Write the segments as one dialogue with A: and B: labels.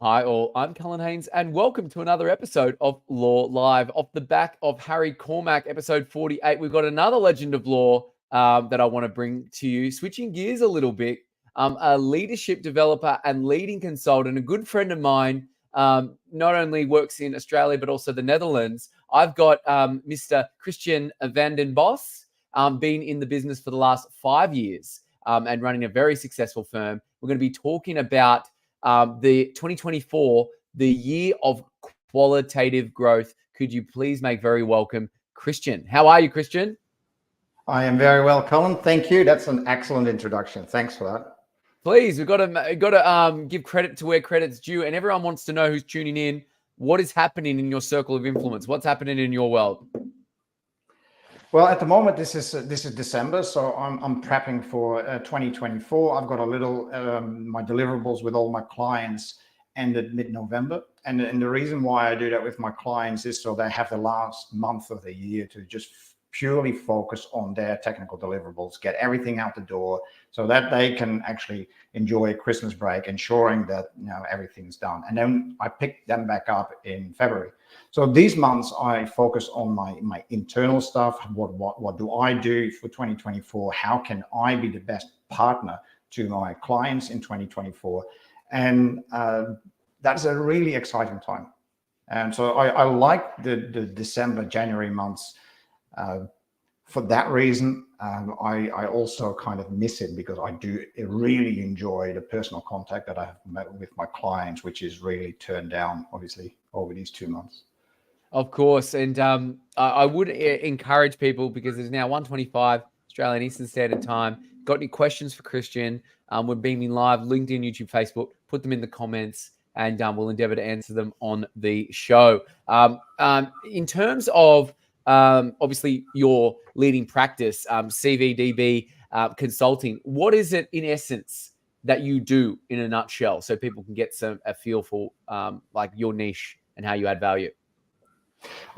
A: Hi all, I'm Cullen Haynes and welcome to another episode of Law Live. Off the back of Harry Cormack, episode 48, we've got another legend of law that I want to bring to you. Switching gears a little bit, a leadership developer and leading consultant, a good friend of mine, not only works in Australia but also the Netherlands. I've got Mr. Christian van den Bos, been in the business for the last 5 years and running a very successful firm. We're going to be talking about the 2024, the year of qualitative growth. Could you please make very welcome Christian? How are you, Christian?
B: I am very well, Colin. Thank you. That's an excellent introduction. Thanks for that.
A: Please, we've got to give credit to where credit's due, and everyone wants to know who's tuning in. What is happening in your circle of influence? What's happening in your world?
B: Well, at the moment, this is December, so I'm prepping for 2024. I've got a little my deliverables with all my clients ended mid-November, and the reason why I do that with my clients is so they have the last month of the year to just purely focus on their technical deliverables, get everything out the door, so that they can actually enjoy a Christmas break, ensuring that everything's done. And then I pick them back up in February. So these months I focus on my internal stuff. What do I do for 2024? How can I be the best partner to my clients in 2024? And that's a really exciting time. And so I like the December, January months. For that reason, I also kind of miss it because I do really enjoy the personal contact that I have met with my clients, which is really turned down, obviously, over these 2 months.
A: Of course, and I would encourage people, because it's now 1:25 Australian Eastern Standard Time. Got any questions for Christian? We're beaming live, LinkedIn, YouTube, Facebook. Put them in the comments, and we'll endeavour to answer them on the show. In terms of obviously your leading practice, CvdB Consulting, what is it in essence that you do in a nutshell, so people can get a feel for like your niche and how you add value?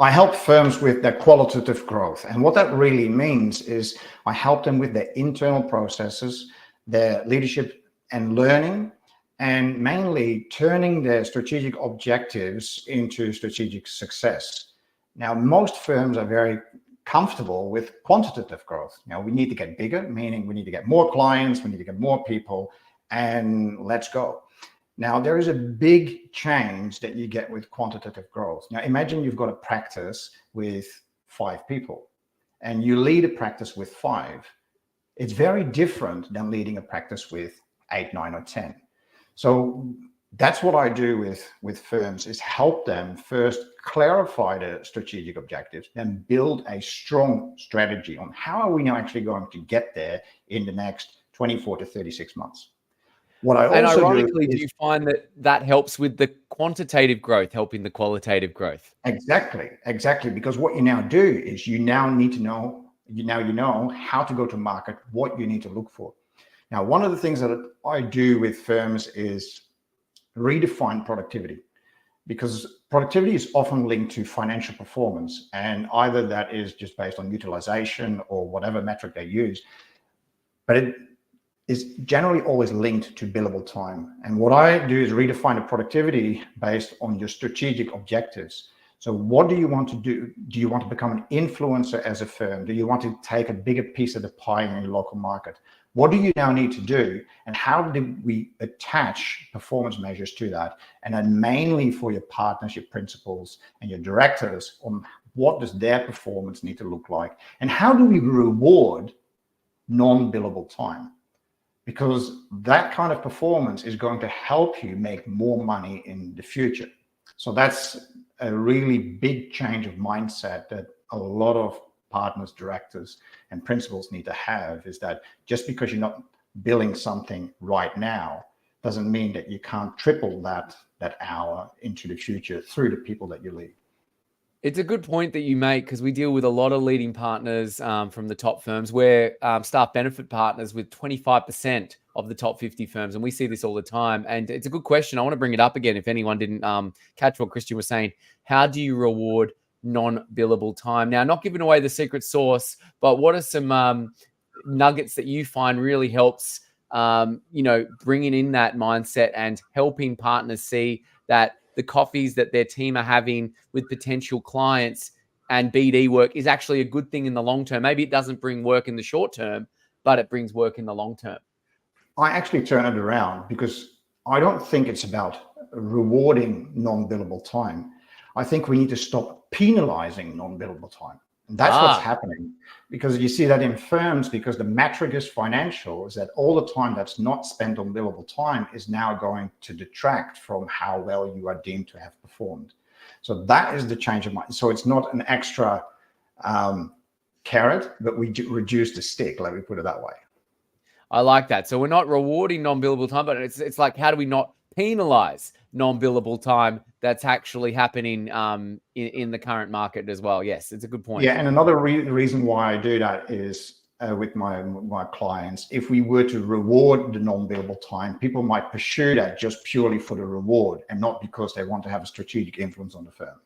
B: I help firms with their qualitative growth. And what that really means is I help them with their internal processes, their leadership and learning, and mainly turning their strategic objectives into strategic success. Now, most firms are very comfortable with quantitative growth. We need to get bigger, meaning we need to get more clients, we need to get more people, and let's go. Now, there is a big change that you get with quantitative growth. Now, imagine you've got a practice with 5 people and you lead a practice with 5. It's very different than leading a practice with 8, 9, or 10. So that's what I do with firms, is help them first clarify the strategic objectives, then build a strong strategy on how are we now actually going to get there in the next 24 to 36 months. What I also
A: and ironically, do you find that helps with the quantitative growth, helping the qualitative growth?
B: Exactly. Because what you now do is you now need to know, you know how to go to market, what you need to look for. Now, one of the things that I do with firms is redefine productivity, because productivity is often linked to financial performance, and either that is just based on utilization or whatever metric they use, but it is generally always linked to billable time. And what I do is redefine the productivity based on your strategic objectives. So what do you want to do? Do you want to become an influencer as a firm? Do you want to take a bigger piece of the pie in your local market? What do you now need to do? And how do we attach performance measures to that? And then mainly for your partnership principals and your directors, on what does their performance need to look like? And how do we reward non-billable time? Because that kind of performance is going to help you make more money in the future. So that's a really big change of mindset that a lot of partners, directors, and principals need to have, is that just because you're not billing something right now doesn't mean that you can't triple that hour into the future through the people that you lead.
A: It's a good point that you make, because we deal with a lot of leading partners from the top firms. We're staff benefit partners with 25% of the top 50 firms, and we see this all the time. And it's a good question. I want to bring it up again if anyone didn't catch what Christian was saying. How do you reward non-billable time? Now, not giving away the secret sauce, but what are some nuggets that you find really helps bringing in that mindset and helping partners see that the coffees that their team are having with potential clients and BD work is actually a good thing in the long term. Maybe it doesn't bring work in the short term, but it brings work in the long term.
B: I actually turn it around, because I don't think it's about rewarding non-billable time. I think we need to stop penalizing non-billable time. And that's what's happening, because you see that in firms, because the metric is financial, is that all the time that's not spent on billable time is now going to detract from how well you are deemed to have performed. So that is the change of mind. So it's not an extra carrot, but we reduce the stick, let me put it that way.
A: I like that. So we're not rewarding non-billable time, but it's like, how do we not penalize non-billable time that's actually happening in the current market as well? Yes, it's a good point.
B: Yeah, and another reason why I do that is with my clients, if we were to reward the non-billable time, people might pursue that just purely for the reward and not because they want to have a strategic influence on the firm.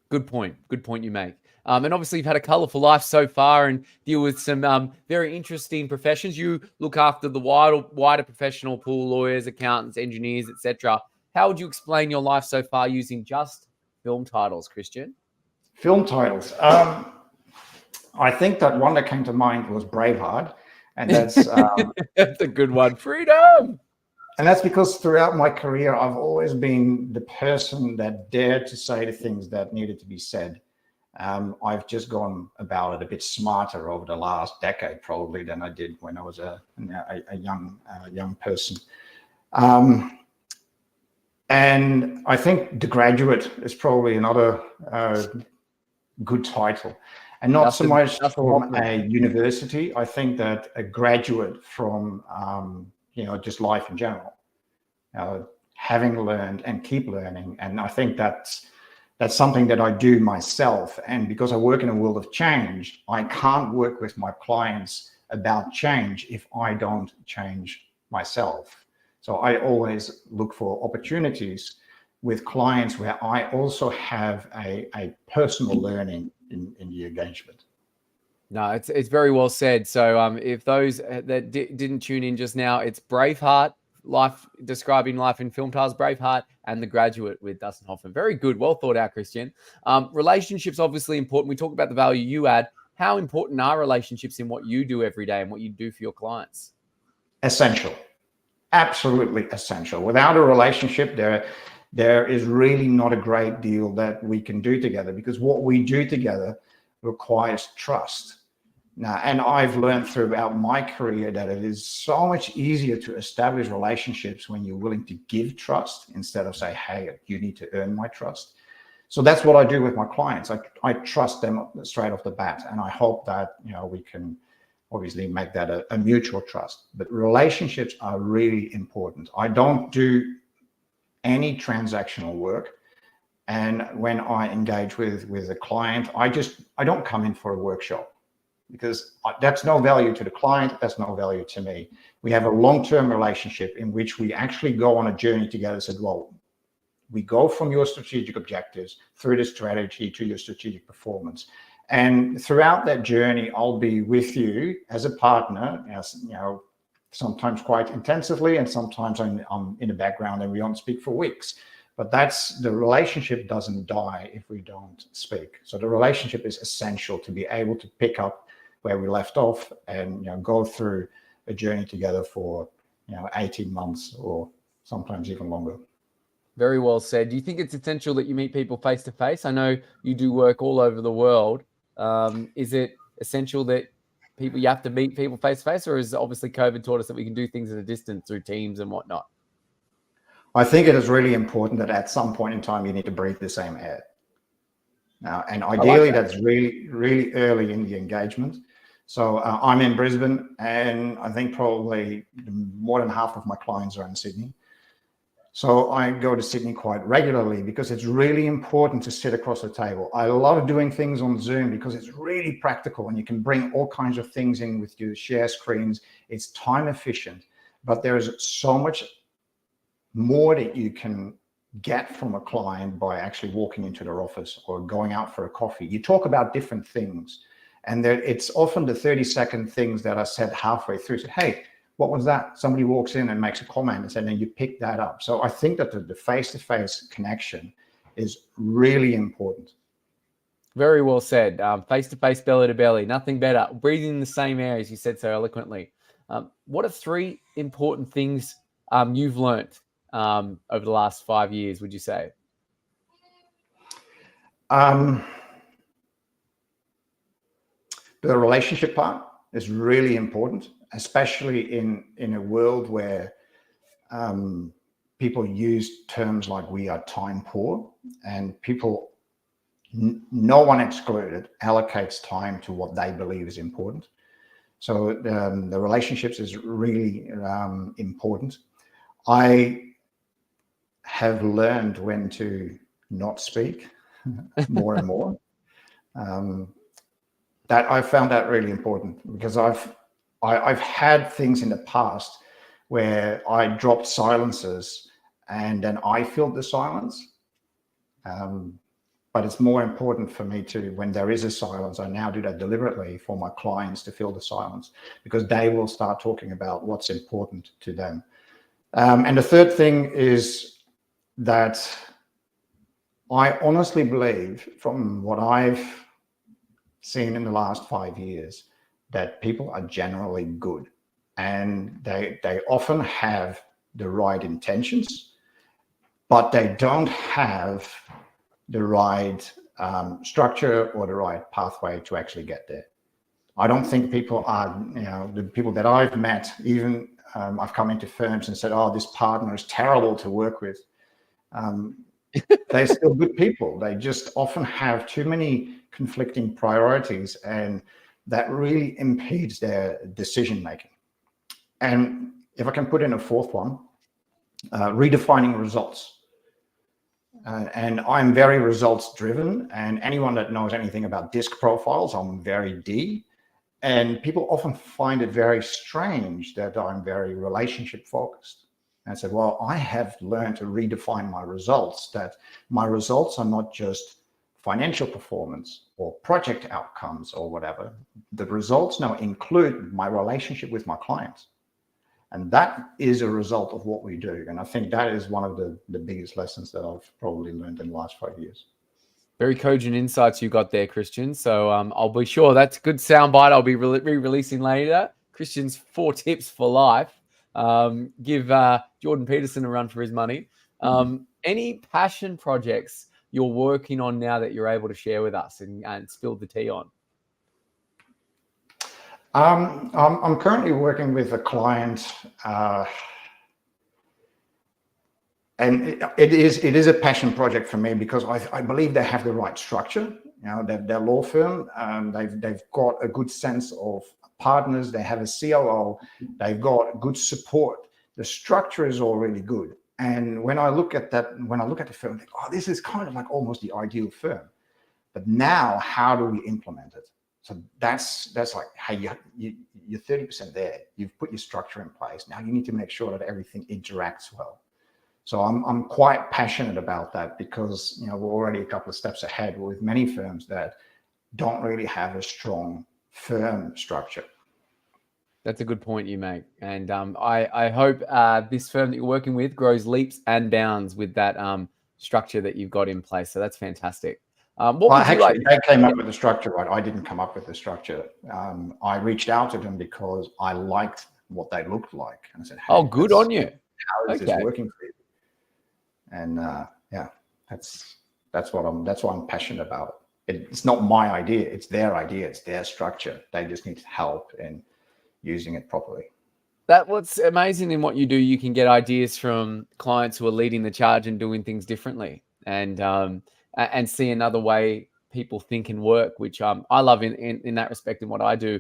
A: Good point. Good point you make. And obviously, you've had a colorful life so far and deal with some very interesting professions. You look after the wider professional pool, lawyers, accountants, engineers, etc. How would you explain your life so far using just film titles, Christian?
B: Film titles. I think that one that came to mind was Braveheart, and that's
A: that's a good one. Freedom.
B: And that's because throughout my career, I've always been the person that dared to say the things that needed to be said. I've just gone about it a bit smarter over the last decade, probably, than I did when I was a young person. And I think The Graduate is probably another good title. And not so much from a university. I think that a graduate from just life in general, having learned and keep learning. And I think that's something that I do myself. And because I work in a world of change, I can't work with my clients about change if I don't change myself. So I always look for opportunities with clients where I also have a personal learning in the engagement.
A: No, it's very well said. So if those that didn't tune in just now, it's Braveheart, describing life in film titles, Braveheart, and The Graduate with Dustin Hoffman. Very good. Well thought out, Christian. Relationships obviously important. We talk about the value you add. How important are relationships in what you do every day and what you do for your clients?
B: Essential. Absolutely essential. Without a relationship, there is really not a great deal that we can do together, because what we do together requires trust. Now, and I've learned throughout my career that it is so much easier to establish relationships when you're willing to give trust instead of say, hey, you need to earn my trust. So that's what I do with my clients. I trust them straight off the bat, and I hope that we can obviously make that a mutual trust. But relationships are really important. I don't do any transactional work. And when I engage with a client, I don't come in for a workshop, because that's no value to the client. That's no value to me. We have a long-term relationship in which we actually go on a journey together. Said, well, we go from your strategic objectives through the strategy to your strategic performance. And throughout that journey, I'll be with you as a partner, as sometimes quite intensively, and sometimes I'm in the background and we don't speak for weeks. But the relationship doesn't die if we don't speak. So the relationship is essential to be able to pick up where we left off and go through a journey together for 18 months or sometimes even longer.
A: Very well said. Do you think it's essential that you meet people face to face? I know you do work all over the world. Is it essential that you have to meet people face to face, or is obviously COVID taught us that we can do things at a distance through Teams and whatnot?
B: I think it is really important that at some point in time you need to breathe the same air. Now, and ideally that's really, really early in the engagement. So I'm in Brisbane, and I think probably more than half of my clients are in Sydney. So I go to Sydney quite regularly because it's really important to sit across the table. I love doing things on Zoom because it's really practical and you can bring all kinds of things in with you, share screens. It's time efficient, but there's so much more that you can get from a client by actually walking into their office or going out for a coffee. You talk about different things, and it's often the 30-second things that are said halfway through. So, hey, what was that? Somebody walks in and makes a comment, and then you pick that up. So I think that the face-to-face connection is really important.
A: Very well said. Face-to-face, belly-to-belly, nothing better. Breathing the same air, as you said so eloquently. What are 3 important things you've learnt over the last 5 years, would you say?
B: The relationship part is really important, especially in a world where people use terms like we are time poor, and people, no one excluded, allocates time to what they believe is important. So the relationships is really important. I have learned when to not speak more and more. That I found that really important, because I've had things in the past where I dropped silences and then I filled the silence. But it's more important for me to, when there is a silence, I now do that deliberately for my clients to fill the silence, because they will start talking about what's important to them. And the third thing is that I honestly believe, from what I've seen in the last 5 years, that people are generally good, and they often have the right intentions, but they don't have the right structure or the right pathway to actually get there. I don't think people are, the people that I've met, even I've come into firms and said, oh, this partner is terrible to work with. They're still good people. They just often have too many conflicting priorities, and that really impedes their decision making. And if I can put in a fourth one, redefining results. And I'm very results driven, and anyone that knows anything about disc profiles, I'm very D. And people often find it very strange that I'm very relationship focused. And I said, well, I have learned to redefine my results, that my results are not just financial performance or project outcomes or whatever. The results now include my relationship with my clients. And that is a result of what we do. And I think that is one of the biggest lessons that I've probably learned in the last 5 years. Very
A: cogent insights you got there, Christian. So I'll be sure that's a good soundbite. I'll be re-releasing later. Christian's 4 tips for life. Give Jordan Peterson a run for his money. Any passion projects you're working on now that you're able to share with us and spill the tea on?
B: I'm currently working with a client, and it is a passion project for me, because I believe they have the right structure. Their law firm, they've got a good sense of partners. They have a COO. They've got good support. The structure is all really good. And when I look at that, when I look at the firm, I think, oh, this is kind of like almost the ideal firm. But now, how do we implement it? So that's like, hey, you're 30% there. You've put your structure in place. Now you need to make sure that everything interacts well. So I'm quite passionate about that, because we're already a couple of steps ahead with many firms that don't really have a strong firm structure.
A: That's a good point you make. And I hope this firm that you're working with grows leaps and bounds with that structure that you've got in place. So that's fantastic.
B: They came up with the structure, right? I didn't come up with the structure. I reached out to them because I liked what they looked like. And I said, hey,
A: oh, good on you.
B: How is this working for you? And yeah, that's why I'm passionate about. It's not my idea. It's their idea. It's their structure. They just need help in using it properly.
A: That's what's amazing in what you do. You can get ideas from clients who are leading the charge and doing things differently, and see another way people think and work, which I love in that respect. In what I do,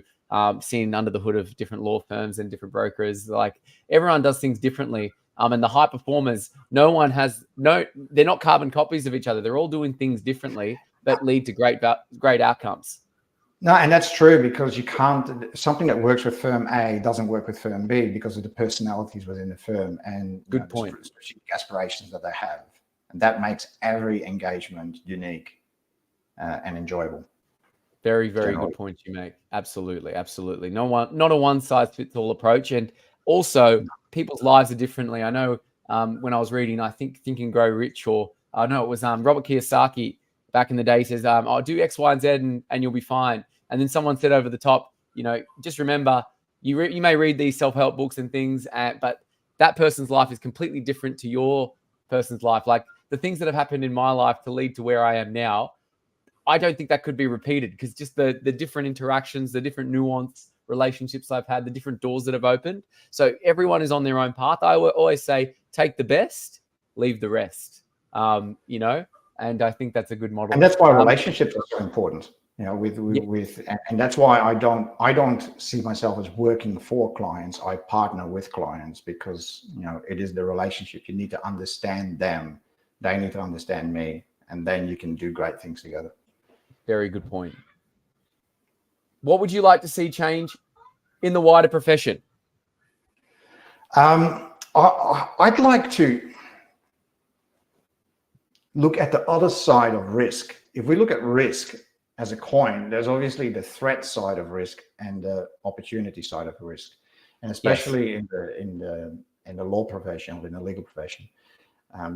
A: seeing under the hood of different law firms and different brokers, like everyone does things differently. And the high performers, they're not carbon copies of each other. They're all doing things differently that lead to great outcomes.
B: No, and that's true, because you can't, something that works with firm A doesn't work with firm B because of the personalities within the firm and
A: good point,
B: the strategic aspirations that they have. And that makes every engagement unique and enjoyable.
A: Very, very good point you make. Absolutely, absolutely. Not a one size fits all approach. And Also, people's lives are differently. I know when I was reading, I think Think and Grow Rich, or I know it was Robert Kiyosaki back in the day says, I'll do X, Y, and Z and you'll be fine. And then someone said over the top, just remember, you may read these self-help books and things, but that person's life is completely different to your person's life. Like the things that have happened in my life to lead to where I am now, I don't think that could be repeated, because just the different interactions, the different nuanced relationships I've had, the different doors that have opened. So everyone is on their own path. I always say, take the best, leave the rest, and I think that's a good model.
B: And that's why relationships are so important, and that's why I don't see myself as working for clients. I partner with clients, because, it is the relationship. You need to understand them. They need to understand me, and then you can do great things together.
A: Very good point. What would you like to see change in the wider profession?
B: I'd like to look at the other side of risk. If we look at risk as a coin, there's obviously the threat side of risk and the opportunity side of risk, and especially in the law profession, or in the legal profession, a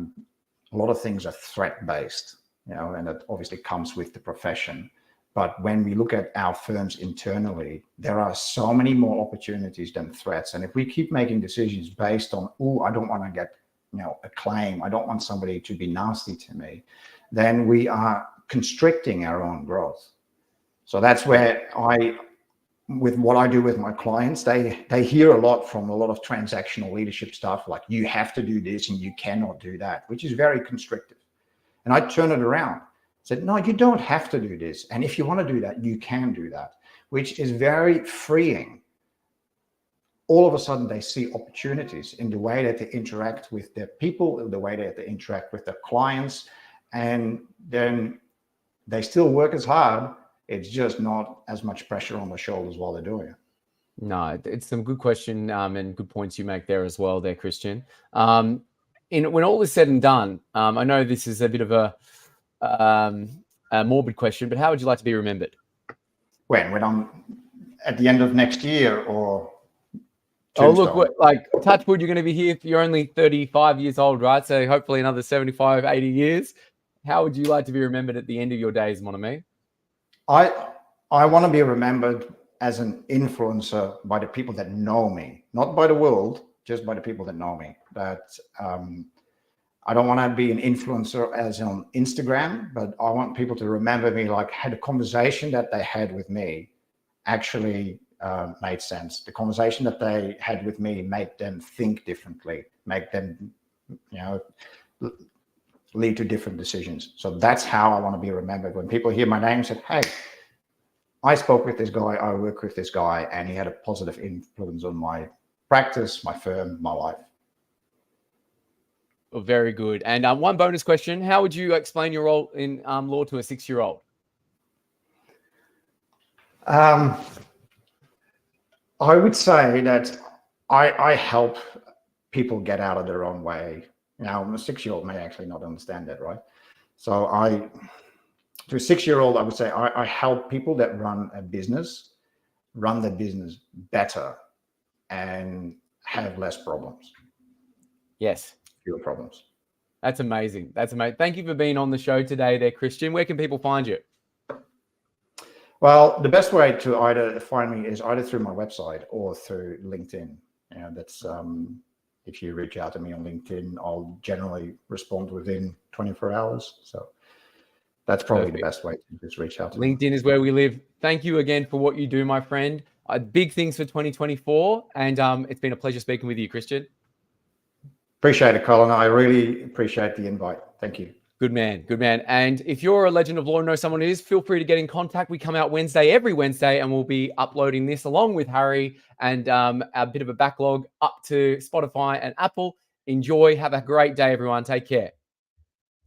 B: lot of things are threat based, and it obviously comes with the profession. But when we look at our firms internally, there are so many more opportunities than threats. And if we keep making decisions based on, I don't want to get, a claim, I don't want somebody to be nasty to me, then we are constricting our own growth. So that's where with what I do with my clients, they hear a lot from a lot of transactional leadership stuff, like you have to do this and you cannot do that, which is very constrictive. And I turn it around. Said, no, you don't have to do this. And if you want to do that, you can do that, which is very freeing. All of a sudden, they see opportunities in the way that they interact with their people, in the way that they interact with their clients. And then they still work as hard. It's just not as much pressure on their shoulders while they're doing it.
A: No, it's some good question and good points you make there as well there, Christian. When all is said and done, I know this is a bit of a morbid question, but how would you like to be remembered?
B: When I'm at the end of next year, or
A: tombstone? Oh, look, like touch wood, you're going to be here. You're only 35 years old, right? So hopefully another 75, 80 years. How would you like to be remembered at the end of your days, mon ami?
B: I want to be remembered as an influencer by the people that know me, not by the world, just by the people that know me. That I don't want to be an influencer as on Instagram, but I want people to remember me like had a conversation that they had with me actually made sense. The conversation that they had with me made them think differently, make them, lead to different decisions. So that's how I want to be remembered. When people hear my name, say, hey, I spoke with this guy, I work with this guy, and he had a positive influence on my practice, my firm, my life.
A: Very good. And one bonus question: how would you explain your role in law to a 6-year-old?
B: I would say that I help people get out of their own way. Now, a 6-year-old may actually not understand that, right? So to a 6-year-old, I would say I help people that run their business better and have less problems.
A: Yes.
B: Fewer problems.
A: That's amazing. That's amazing. Thank you for being on the show today there, Christian. Where can people find you?
B: Well, the best way to either find me is either through my website or through LinkedIn. That's if you reach out to me on LinkedIn, I'll generally respond within 24 hours. So that's probably the best way to just reach out to me.
A: LinkedIn is where we live. Thank you again for what you do, my friend. Big things for 2024. And it's been a pleasure speaking with you, Christian.
B: Appreciate it, Colin. I really appreciate the invite. Thank you.
A: Good man. Good man. And if you're a legend of law and know someone who is, feel free to get in contact. We come out every Wednesday, and we'll be uploading this along with Harry and a bit of a backlog up to Spotify and Apple. Enjoy. Have a great day, everyone. Take care.